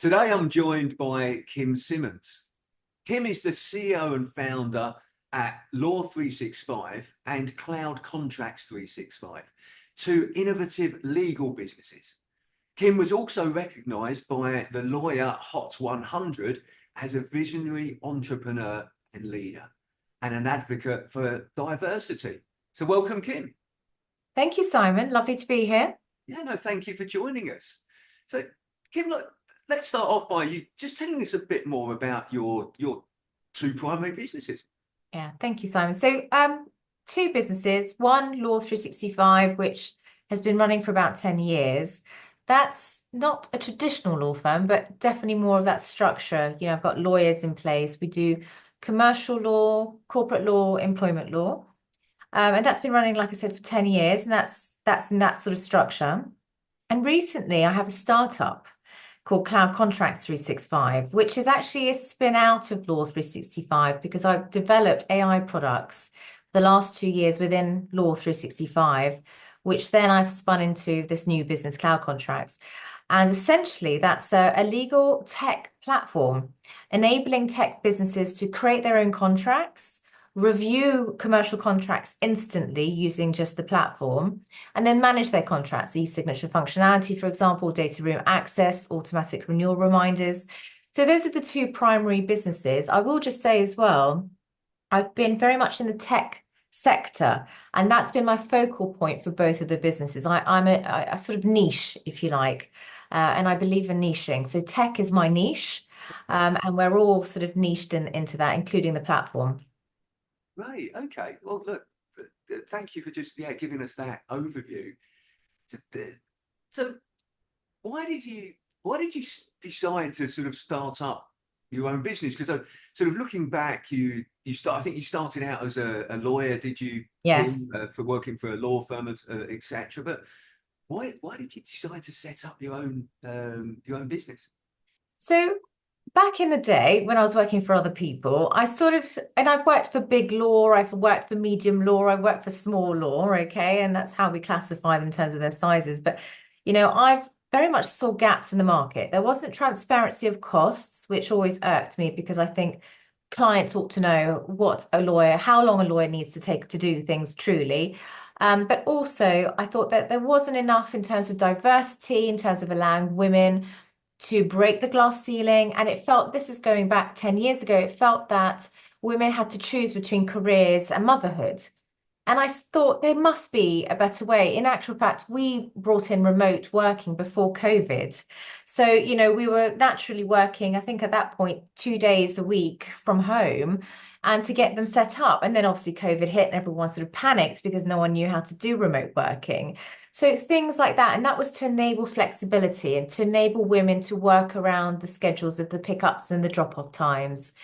Today I'm joined by Kim Simmonds. Kim is the CEO and founder at Law 365 and Cloud Contracts 365, two innovative legal businesses. Kim was also recognised by the Lawyer Hot 100 as a visionary entrepreneur and leader and an advocate for diversity. So welcome, Kim. Thank you, Simon. Lovely to be here. Yeah, no, thank you for joining us. So, Kim, look, let's start off by you just telling us a bit more about your two primary businesses. Yeah, thank you, Simon. So, two businesses, one Law 365, which has been running for about 10 years. That's not a traditional law firm, but definitely more of that structure. You know, I've got lawyers in place. We do commercial law, corporate law, employment law. And that's been running, like I said, for 10 years, and that's in that sort of structure. And recently I have a startup called Cloud Contracts 365, which is actually a spin out of Law 365 because I've developed AI products the last 2 years within Law 365, which then I've spun into this new business, Cloud Contracts. And essentially, that's a legal tech platform enabling tech businesses to create their own contracts, review commercial contracts instantly using just the platform, and then manage their contracts, e-signature functionality, for example, data room access, automatic renewal reminders. So those are the two primary businesses. I will just say as well, I've been very much in the tech sector, and that's been my focal point for both of the businesses. I'm a sort of niche, if you like, and I believe in niching. So tech is my niche, and we're all sort of niched into that, including the platform. Right. Okay. Well, look, thank you for just giving us that overview. So, why did you decide to sort of start up your own business? Because sort of looking back, I think you started out as a lawyer, did you, Yes. Kim, for working for a law firm, etc. But why did you decide to set up your own business? So back in the day when I was working for other people, and I've worked for big law, I've worked for medium law, I've worked for small law, okay? And that's how we classify them in terms of their sizes. But, I've very much saw gaps in the market. There wasn't transparency of costs, which always irked me because I think clients ought to know how long a lawyer needs to take to do things truly. But also, I thought that there wasn't enough in terms of diversity, in terms of allowing women to break the glass ceiling. And it felt, this is going back 10 years ago, it felt that women had to choose between careers and motherhood. And I thought there must be a better way. In actual fact, we brought in remote working before COVID. So, we were naturally working, I think at that point, 2 days a week from home and to get them set up. And then obviously COVID hit and everyone sort of panicked because no one knew how to do remote working. So things like that. And that was to enable flexibility and to enable women to work around the schedules of the pickups and the drop-off times.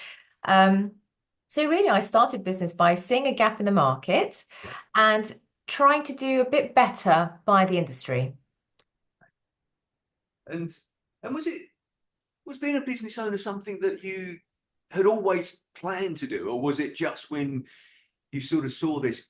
So really, I started business by seeing a gap in the market Yeah. and trying to do a bit better by the industry. And was being a business owner something that you had always planned to do, or was it just when you sort of saw this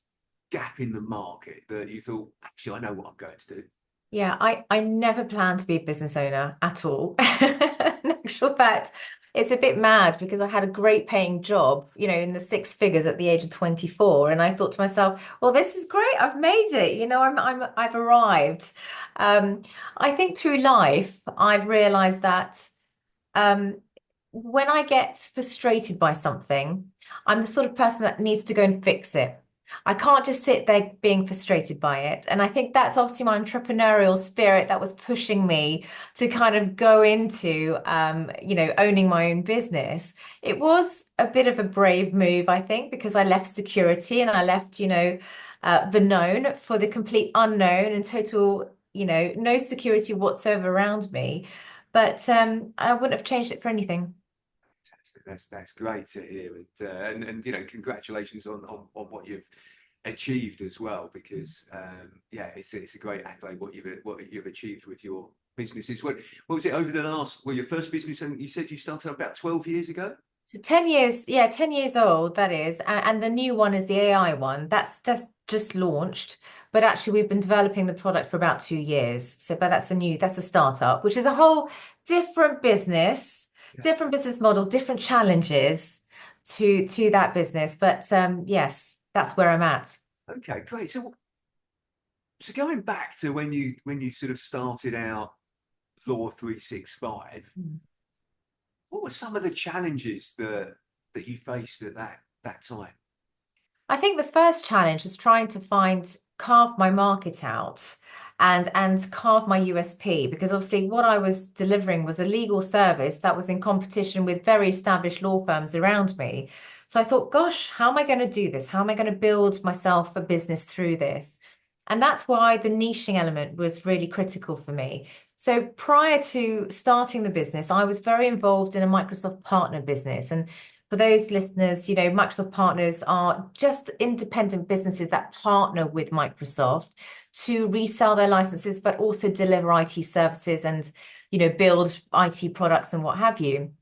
gap in the market that you thought, actually, I know what I'm going to do? Yeah, I never planned to be a business owner at all. In actual fact, it's a bit mad because I had a great paying job, in the six figures at the age of 24. And I thought to myself, well, this is great. I've made it. I've arrived. Um, I think through life, I've realized that um, when I get frustrated by something, I'm the sort of person that needs to go and fix it. I can't just sit there being frustrated by it. And I think that's obviously my entrepreneurial spirit that was pushing me to kind of go into, owning my own business. It was a bit of a brave move, I think, because I left security and I left, the known for the complete unknown and total, no security whatsoever around me. But I wouldn't have changed it for anything. Fantastic. That's great to hear, and congratulations on what you've achieved as well, because it's a great accolade what you've achieved with your businesses. What was it over the last? Well, your first business, and you said you started about 12 years ago. So 10 years, yeah, 10 years old, that is. And the new one is the AI one. That's just just launched, but actually we've been developing the product for about 2 years. So, but that's a startup, which is a whole different business, Yeah. different business model, different challenges to that business. But yes, that's where I'm at. Okay, great. So going back to when you sort of started out Law 365, Mm. what were some of the challenges that you faced at that time? I think the first challenge was trying to carve my market out and carve my USP, because obviously what I was delivering was a legal service that was in competition with very established law firms around me. So I thought, gosh, how am I going to do this? How am I going to build myself a business through this? And that's why the niching element was really critical for me. So prior to starting the business, I was very involved in a Microsoft partner business. And for those listeners, Microsoft partners are just independent businesses that partner with Microsoft to resell their licenses, but also deliver IT services and, build IT products and what have you.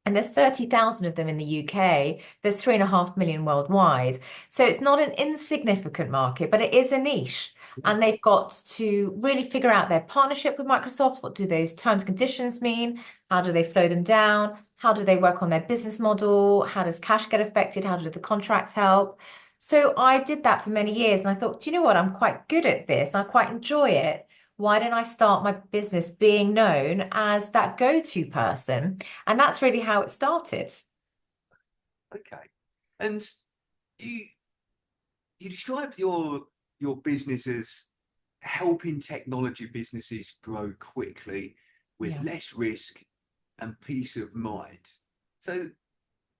And there's 30,000 of them in the UK. There's 3.5 million worldwide. So it's not an insignificant market, but it is a niche. Yeah. And they've got to really figure out their partnership with Microsoft. What do those terms and conditions mean? How do they flow them down? How do they work on their business model? How does cash get affected? How do the contracts help? So I did that for many years. And I thought, do you know what? I'm quite good at this. I quite enjoy it. Why don't I start my business being known as that go-to person? And that's really how it started. Okay. And you you describe your business as helping technology businesses grow quickly with Yeah. less risk and peace of mind. So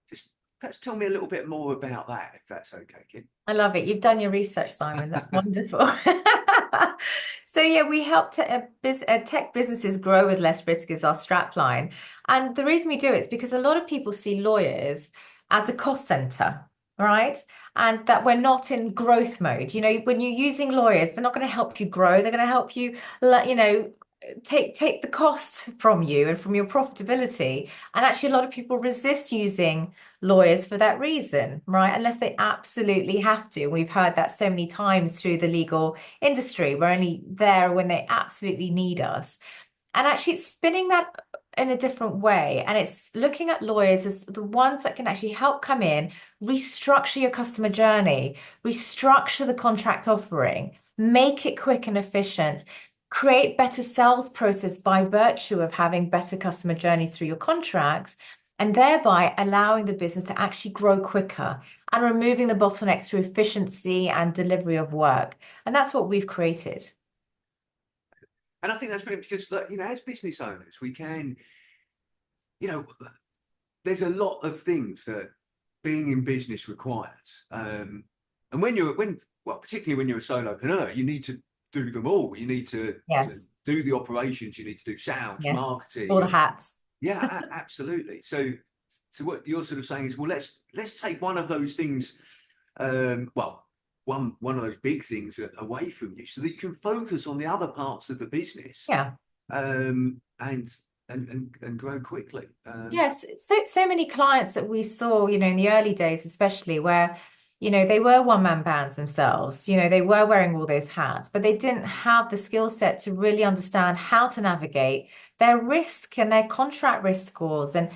just perhaps tell me a little bit more about that, if that's okay, Kim. I love it. You've done your research, Simon. That's wonderful. So yeah, we help tech businesses grow with less risk is our strapline. And the reason we do it is because a lot of people see lawyers as a cost center, right? And that we're not in growth mode. When you're using lawyers, they're not going to help you grow. They're going to help you, take the cost from you and from your profitability. And actually, a lot of people resist using lawyers for that reason, right? Unless they absolutely have to. We've heard that so many times through the legal industry. We're only there when they absolutely need us. And actually, it's spinning that in a different way. And it's looking at lawyers as the ones that can actually help come in, restructure your customer journey, restructure the contract offering, make it quick and efficient, create better sales process by virtue of having better customer journeys through your contracts, and thereby allowing the business to actually grow quicker and removing the bottlenecks through efficiency and delivery of work. And that's what we've created. And I think that's brilliant because, as business owners, we can, you know, there's a lot of things that being in business requires. And well, particularly when you're a solopreneur, you need to do them all. You need to Yes, do the operations, you need to do sales, yes, all marketing, the and hats. yeah, absolutely. So what you're sort of saying is, well, let's take one of those things, well, one of those big things away from you, so that you can focus on the other parts of the business, Yeah. and and grow quickly. Yes, so many clients that we saw, in the early days, especially where, they were one-man bands themselves, they were wearing all those hats, but they didn't have the skill set to really understand how to navigate their risk and their contract risk scores and,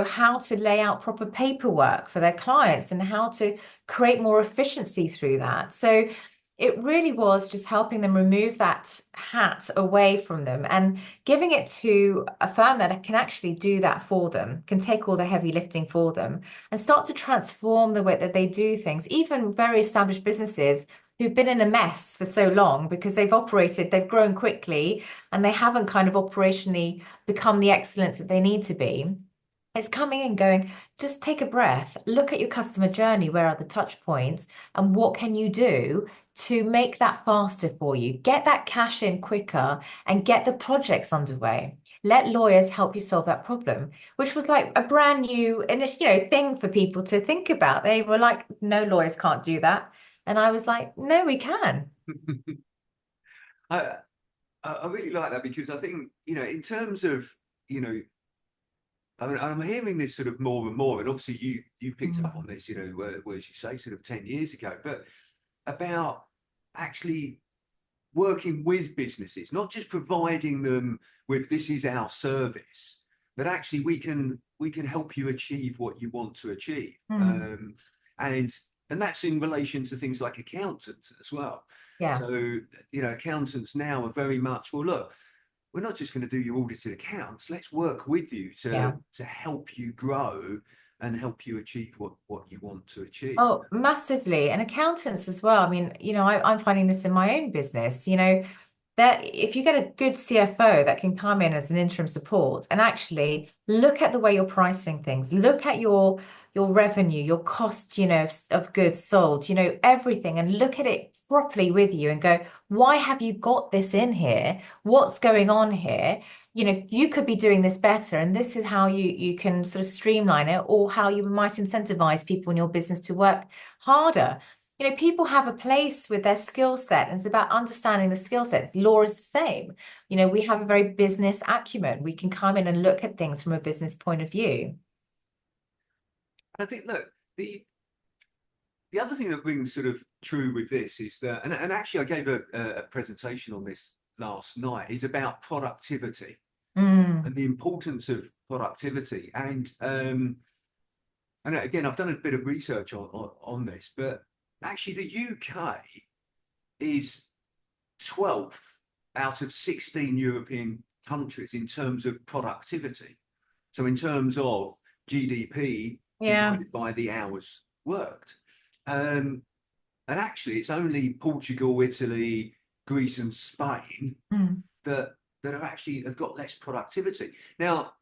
how to lay out proper paperwork for their clients and how to create more efficiency through that. So it really was just helping them remove that hat away from them and giving it to a firm that can actually do that for them, can take all the heavy lifting for them and start to transform the way that they do things. Even very established businesses who've been in a mess for so long because they've grown quickly and they haven't kind of operationally become the excellence that they need to be. It's coming and going, just take a breath, look at your customer journey. Where are the touch points and what can you do to make that faster for you? Get that cash in quicker and get the projects underway. Let lawyers help you solve that problem, which was like a brand new thing for people to think about. They were like, no, lawyers can't do that. And I was like, no, we can. I I really like that because I think, in terms of, you know, I'm hearing this sort of more and more, and obviously you picked up Mm. on this, where as you say, sort of 10 years ago, but about actually working with businesses, not just providing them with this is our service, but actually we can help you achieve what you want to achieve. Mm. And that's in relation to things like accountants as well. Yeah. So, accountants now are very much, well, look, we're not just going to do your audited accounts. Let's work with you Yeah. to help you grow and help you achieve what you want to achieve. Oh, massively. And accountants as well. I mean, I'm finding this in my own business, that if you get a good CFO that can come in as an interim support and actually look at the way you're pricing things, look at your revenue, your cost, of goods sold, everything, and look at it properly with you and go, why have you got this in here? What's going on here? You could be doing this better, and this is how you can sort of streamline it, or how you might incentivize people in your business to work harder. People have a place with their skill set, and it's about understanding the skill sets. Law is the same. We have a very business acumen. We can come in and look at things from a business point of view. I think, look, the other thing that rings sort of true with this is that, and actually I gave a presentation on this last night, is about productivity and the importance of productivity. And again, I've done a bit of research on this, but actually the UK is 12th out of 16 European countries in terms of productivity. So in terms of GDP Yeah. divided by the hours worked. And actually it's only Portugal, Italy, Greece and Spain that have got less productivity. Now,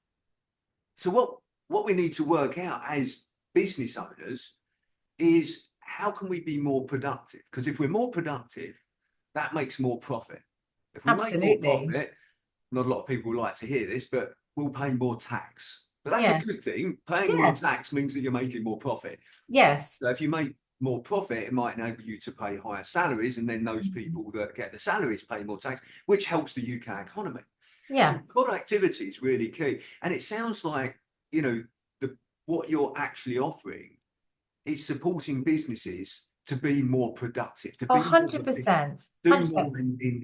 so what we need to work out as business owners is, how can we be more productive? Because if we're more productive, that makes more profit. If we make more Absolutely. profit, not a lot of people like to hear this, but we'll pay more tax. But that's a Yes. good thing. Paying more Yes. tax means that you're making more profit. Yes. So if you make more profit, it might enable you to pay higher salaries, and then those people that get the salaries pay more tax, which helps the UK economy. So Yeah. productivity is really key. And it sounds like, what you're actually offering is supporting businesses to be more productive, to be more efficient, 100%. do 100%. more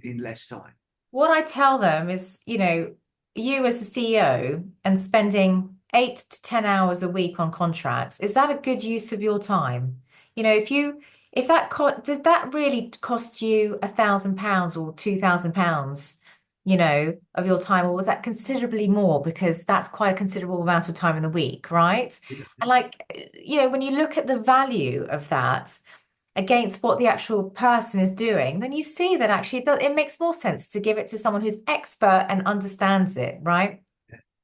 in less time. What I tell them is, you as a CEO and spending 8 to 10 hours a week on contracts, is that a good use of your time? If that did that really cost you £1,000 or £2,000, of your time, or was that considerably more? Because that's quite a considerable amount of time in the week, right? And when you look at the value of that against what the actual person is doing, then you see that actually it makes more sense to give it to someone who's expert and understands it, right?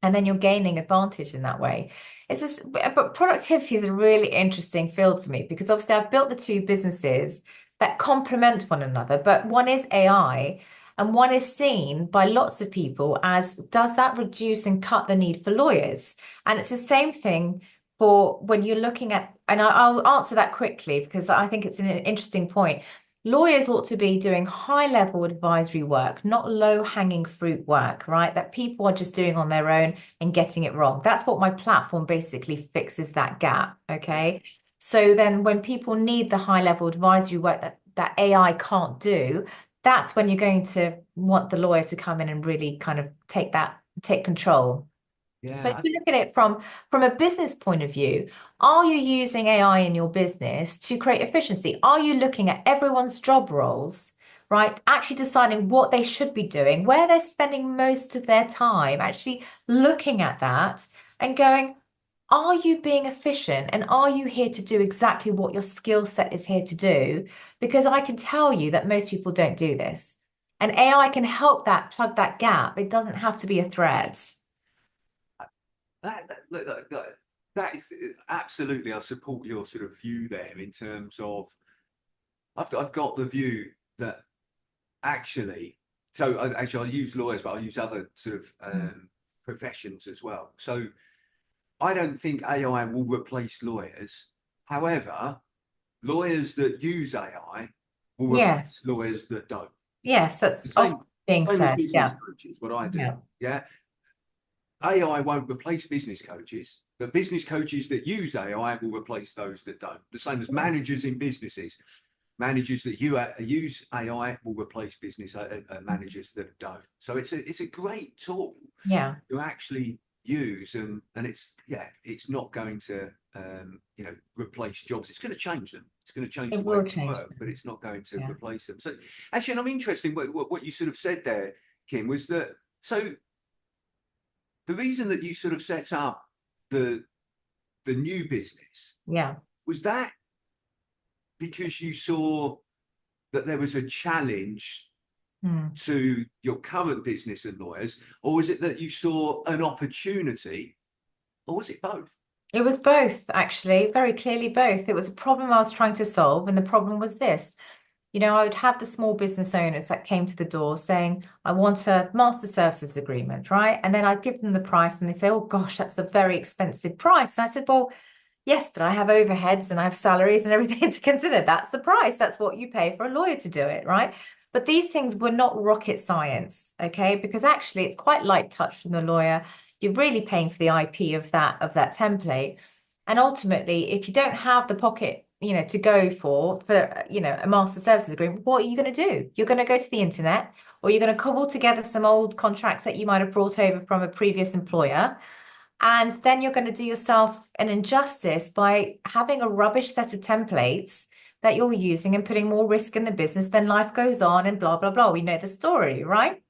And then you're gaining advantage in that way. But productivity is a really interesting field for me, because obviously I've built the two businesses that complement one another, but one is AI and one is seen by lots of people as, does that reduce and cut the need for lawyers? And it's the same thing for when you're looking at, and I'll answer that quickly because I think it's an interesting point. Lawyers ought to be doing high level advisory work, not low hanging fruit work, right? That people are just doing on their own and getting it wrong. That's what my platform basically fixes, that gap. Okay. So then when people need the high level advisory work that AI can't do, that's when you're going to want the lawyer to come in and really kind of take control. But Yeah, if you look at it from a business point of view, are you using AI in your business to create efficiency? Are you looking at everyone's job roles, right? Actually deciding what they should be doing, where they're spending most of their time, actually looking at that and going, are you being efficient? And are you here to do exactly what your skill set is here to do? Because I can tell you that most people don't do this. And AI can help plug that gap. It doesn't have to be a threat. that is absolutely. I support your sort of view there in terms of, I've got the view that actually, I'll use lawyers, but I'll use other sort of professions as well. So I don't think AI will replace lawyers. However, lawyers that use AI will Yes. replace lawyers that don't. Yes, The that's same, often being same as said. business Yeah. coaches, what I do. Yeah. Yeah. AI won't replace business coaches, but business coaches that use AI will replace those that don't. The same as Yeah. managers in businesses. managers that use AI will replace business managers that don't. So it's a great tool Yeah, to actually use, and it's not going to replace jobs. It's going to change them. It's going to change it the way will we change work, but them. it's not going to Yeah. replace them. So actually, and I'm interested what you sort of said there, Kim, was that so the reason that you sort of set up the new business Yeah. was that because you saw that there was a challenge Hmm. to your current business and lawyers, or was it that you saw an opportunity, or was it both? It was both, actually, very clearly both. It was a problem I was trying to solve, and the problem was this. I would have the small business owners that came to the door saying, I want a master services agreement, right? And then I'd give them the price, and they say, oh gosh, that's a very expensive price. And I said, well, yes, but I have overheads and I have salaries and everything to consider. That's the price. That's what you pay for a lawyer to do it, right? But these things were not rocket science, okay? Because actually it's quite light touch from the lawyer. You're really paying for the IP of that template. And ultimately, if you don't have the pocket, to go for, a master services agreement, what are you going to do? You're going to go to the internet, or you're going to cobble together some old contracts that you might have brought over from a previous employer, and then you're going to do yourself an injustice by having a rubbish set of templates that you're using and putting more risk in the business. Then life goes on and blah, blah, blah. We know the story, right?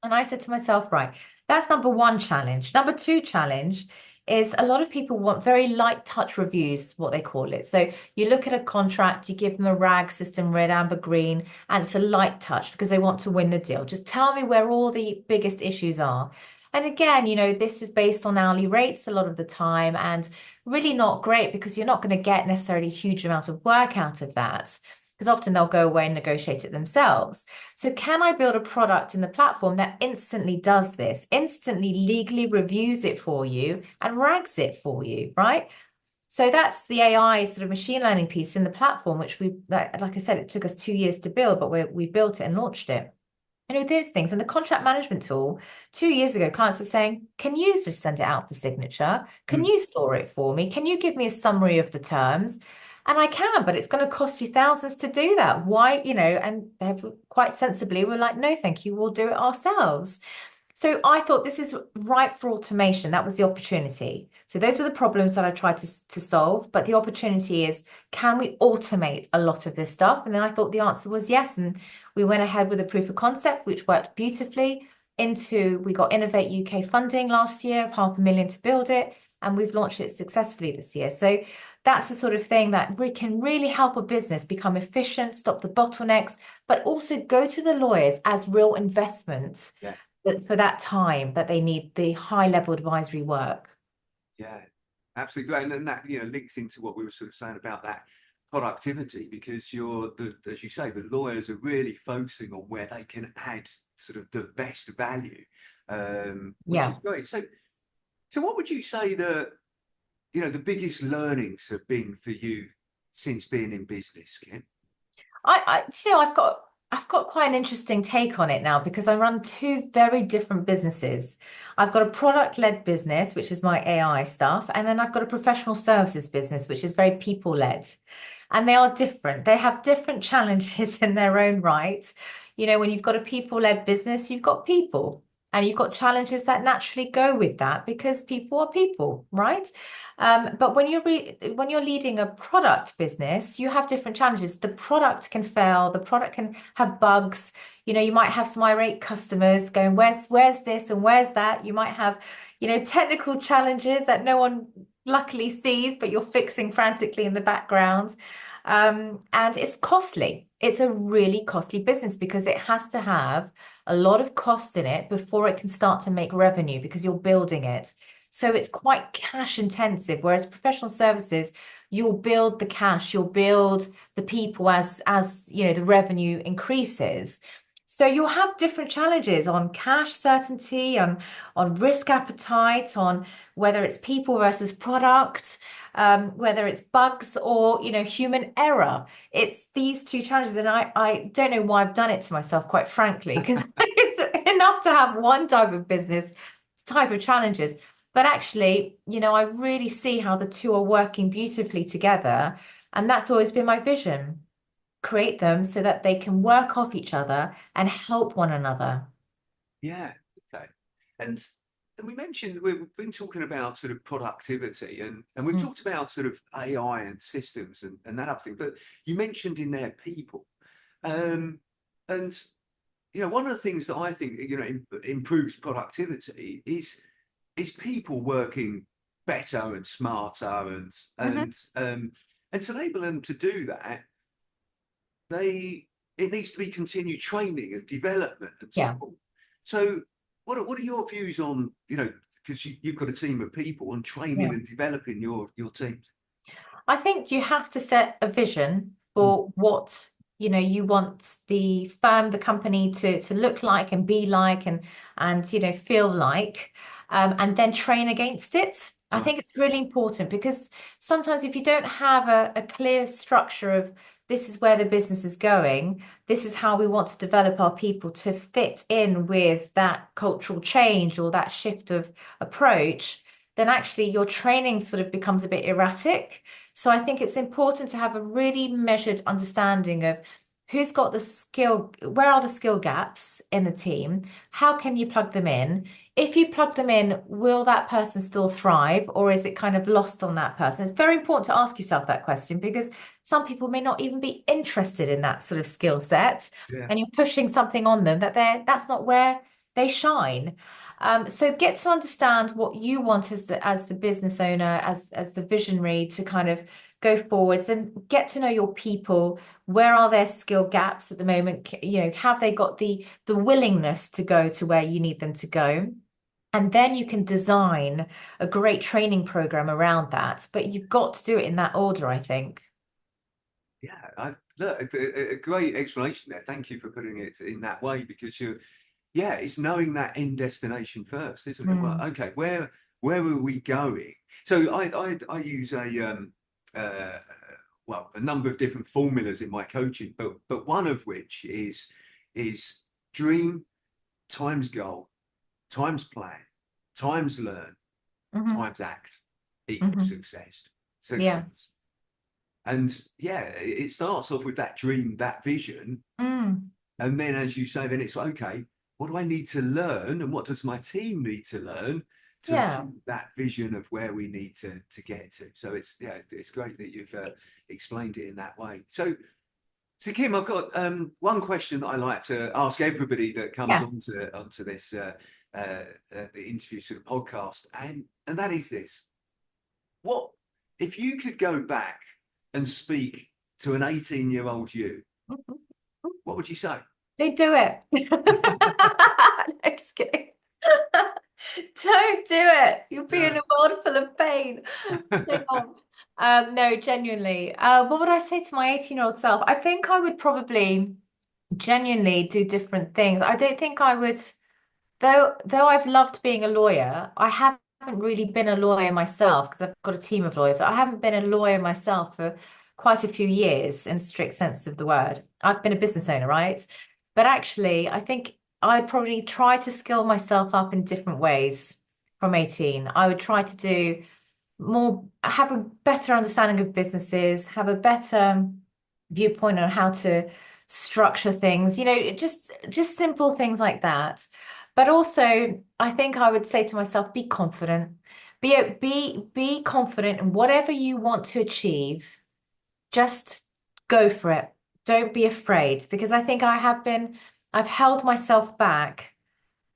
And I said to myself, right, that's number one challenge. Number two challenge is a lot of people want very light touch reviews, what they call it. So you look at a contract, you give them a RAG system, red, amber, green, and it's a light touch because they want to win the deal. Just tell me where all the biggest issues are. And again, this is based on hourly rates a lot of the time, and really not great because you're not going to get necessarily a huge amount of work out of that, because often they'll go away and negotiate it themselves. So can I build a product in the platform that instantly does this, instantly legally reviews it for you and rags it for you, right? So that's the AI sort of machine learning piece in the platform, which like I said, it took us 2 years to build, but we built it and launched it. Those things. And the contract management tool, 2 years ago, clients were saying, can you just send it out for signature? Can Mm. you store it for me? Can you give me a summary of the terms? And I can, but it's going to cost you thousands to do that. Why, and they quite sensibly were like, no, thank you, we'll do it ourselves. So I thought this is ripe for automation. That was the opportunity. So those were the problems that I tried to solve. But the opportunity is, can we automate a lot of this stuff? And then I thought the answer was yes. And we went ahead with a proof of concept, which worked beautifully. We got Innovate UK funding last year of 500,000 to build it. And we've launched it successfully this year. So that's the sort of thing that can really help a business become efficient, stop the bottlenecks, but also go to the lawyers as real investment Yeah, for that time that they need the high level advisory work. yeah, absolutely great. And then that links into what we were sort of saying about that productivity, because as you say, the lawyers are really focusing on where they can add sort of the best value, which Yeah. is great. So what would you say the biggest learnings have been for you since being in business, Ken? I've got quite an interesting take on it now because I run two very different businesses. I've got a product-led business, which is my AI stuff, and then I've got a professional services business, which is very people-led. And they are different. They have different challenges in their own right. When you've got a people-led business, you've got people. And you've got challenges that naturally go with that because people are people, right? But when you're leading a product business, you have different challenges. The product can fail, the product can have bugs. You might have some irate customers going, where's this and where's that? You might have, technical challenges that no one luckily sees, but you're fixing frantically in the background. And it's costly. It's a really costly business because it has to have a lot of cost in it before it can start to make revenue because you're building it. So it's quite cash intensive, whereas professional services, you'll build the cash, you'll build the people as the revenue increases. So you'll have different challenges on cash certainty, on risk appetite, on whether it's people versus product, whether it's bugs or human error. It's these two challenges, and I don't know why I've done it to myself, quite frankly, because it's enough to have one type of business type of challenges. But actually, I really see how the two are working beautifully together. And that's always been my vision. create them so that they can work off each other and help one another. Yeah. Okay. And we mentioned we've been talking about sort of productivity and we've Mm. talked about sort of AI and systems and that other thing, but you mentioned in there people. And one of the things that I think improves productivity is people working better and smarter Mhm. and to enable them to do that, they it needs to be continued training and development and Yeah. support. So what are your views on, because you've got a team of people on training Yeah. and developing your teams? I think you have to set a vision Mm. for what you want the firm, the company to look like and be like and feel like, and then train against it. I Right. think it's really important because sometimes if you don't have a clear structure of this is where the business is going, this is how we want to develop our people to fit in with that cultural change or that shift of approach, then actually your training sort of becomes a bit erratic. So I think it's important to have a really measured understanding of who's got the skill, where are the skill gaps in the team? How can you plug them in? If you plug them in, will that person still thrive or is it kind of lost on that person? It's very important to ask yourself that question because some people may not even be interested in that sort of skill set Yeah. and you're pushing something on them that's not where they shine. So get to understand what you want as the business owner, as the visionary to kind of go forwards and get to know your people. Where are their skill gaps at the moment? Have they got the willingness to go to where you need them to go? And then you can design a great training program around that. But you've got to do it in that order, I think. Yeah, look, a great explanation there. Thank you for putting it in that way because yeah, it's knowing that end destination first, isn't it? Well, Mm. okay, where are we going? So I use uh, a number of different formulas in my coaching, but one of which is dream times goal times plan times learn Hmm. times act equals Hmm. success. Yeah. Success. And yeah, it starts off with that dream, that vision. Mm. And then, as you say, then it's okay, what do I need to learn? And what does my team need to learn to Yeah. achieve that vision of where we need to get to? So it's great that you've explained it in that way. So Kim, I've got one question that I like to ask everybody that comes Yeah. onto this the interview to the podcast, and that is this: what if you could go back and speak to an 18-year-old you? What would you say? Don't do it. No, just kidding. Don't do it. You'll be in Yeah. a world full of pain. No, no, genuinely. What would I say to my 18-year-old self? I think I would probably genuinely do different things. I don't think I would. Though I've loved being a lawyer, I haven't really been a lawyer myself because I've got a team of lawyers. I haven't been a lawyer myself for quite a few years in strict sense of the word. I've been a business owner, right? But actually, I think I'd probably try to skill myself up in different ways from 18. I would try to do more, have a better understanding of businesses, have a better viewpoint on how to structure things, just simple things like that. But also, I think I would say to myself, be confident. Be confident in whatever you want to achieve. Just go for it. Don't be afraid because I think I've held myself back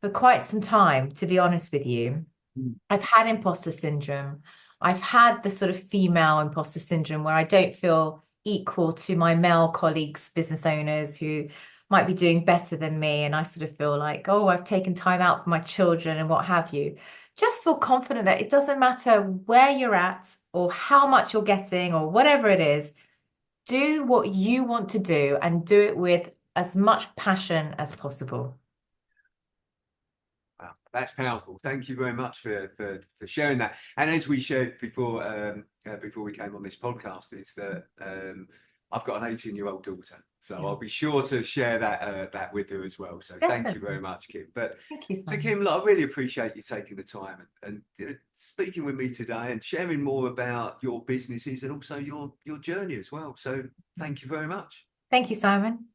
for quite some time, to be honest with you. I've had imposter syndrome. I've had the sort of female imposter syndrome where I don't feel equal to my male colleagues, business owners who might be doing better than me. And I sort of feel like, oh, I've taken time out for my children and what have you. Just feel confident that it doesn't matter where you're at or how much you're getting or whatever it is, do what you want to do and do it with as much passion as possible. Wow, that's powerful. Thank you very much for sharing that. And as we shared before we came on this podcast, is that I've got an 18-year-old daughter, so Yeah, I'll be sure to share that with her as well. So thank you very definitely. much, Kim. But Thank you, so Simon. Kim, look, I really appreciate you taking the time and speaking with me today and sharing more about your businesses and also your journey as well. So thank you very much. Thank you, Simon.